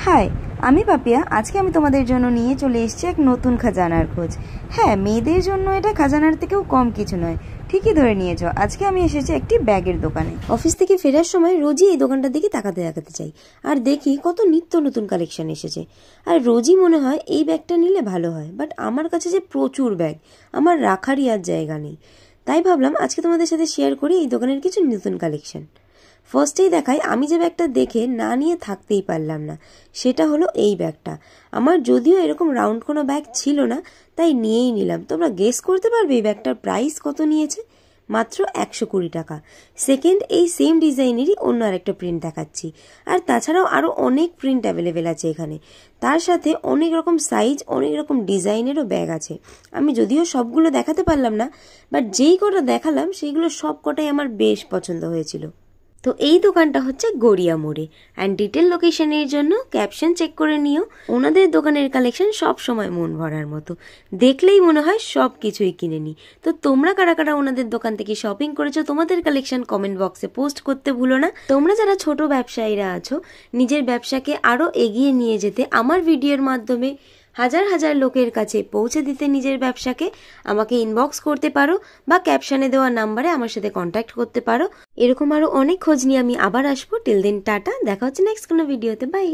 High, আমি পাপিয়া। আজকে আমি তোমাদের জন্য নিয়ে চলে এসেছি এক নতুন খাজানার খোঁজ। হ্যাঁ, মেয়েদের জন্য এটা খাজানার থেকেও কম কিছু নয়। ঠিকই ধরে নিয়েছো, আজকে আমি এসেছি একটি ব্যাগের দোকানে। অফিস থেকে ফেরার সময় রোজই এই দোকানটার দিকে তাকাতে চাই, আর দেখি কত নিত্য নতুন কালেকশন এসেছে। আর রোজই মনে হয় এই ব্যাগটা নিলে ভালো হয়, বাট আমার কাছে যে প্রচুর ব্যাগ, আমার রাখারই আর জায়গা নেই। তাই ভাবলাম আজকে তোমাদের সাথে শেয়ার করি এই দোকানের কিছু নতুন কালেকশন। ফার্স্টেই দেখাই, আমি যে ব্যাগটা দেখে না নিয়ে থাকতেই পারলাম না, সেটা হলো এই ব্যাগটা। আমার যদিও এরকম রাউন্ড কোনো ব্যাগ ছিল না, তাই নিয়েই নিলাম। তোমরা গেস করতে পারবে এই ব্যাগটার প্রাইস কত নিয়েছে? মাত্র 120 টাকা। সেকেন্ড, এই সেম ডিজাইনেরই অন্য আরেকটা প্রিন্ট দেখাচ্ছি। আর তাছাড়াও আরও অনেক প্রিন্ট অ্যাভেলেবেল আছে এখানে। তার সাথে অনেক রকম সাইজ, অনেক রকম ডিজাইনেরও ব্যাগ আছে। আমি যদিও সবগুলো দেখাতে পারলাম না, বাট যেই কটা দেখালাম সেইগুলো সব কটাই আমার বেশ পছন্দ হয়েছিল। তো এই দোকানটা হচ্ছে গড়িয়া মোড়ে। অ্যান্ড ডিটেল লোকেশনের জন্য ক্যাপশন চেক করে নিও। ওনাদের দোকানের কালেকশন সব সময় মন ভরার মতো, দেখলেই মনে হয় সব কিছুই কিনে নি। তো তোমরা কারা কারা ওনাদের দোকান থেকে শপিং করেছো, তোমাদের কালেকশন কমেন্ট বক্সে পোস্ট করতে ভুলো না। তোমরা যারা ছোট ব্যবসায়ীরা আছো, নিজের ব্যবসাকে আরো এগিয়ে নিয়ে যেতে, আমার ভিডিওর মাধ্যমে হাজার হাজার লোকের কাছে পৌঁছে দিতে নিজের ব্যবসাকে, আমাকে ইনবক্স করতে পারো বা ক্যাপশনে দেওয়া নাম্বারে আমার সাথে কন্ট্যাক্ট করতে পারো। এরকম আরো অনেক খোঁজ নিয়ে আমি আবার আসবো। টিল দেন টাটা, দেখা হচ্ছে নেক্সট কোনো ভিডিওতে। বাই।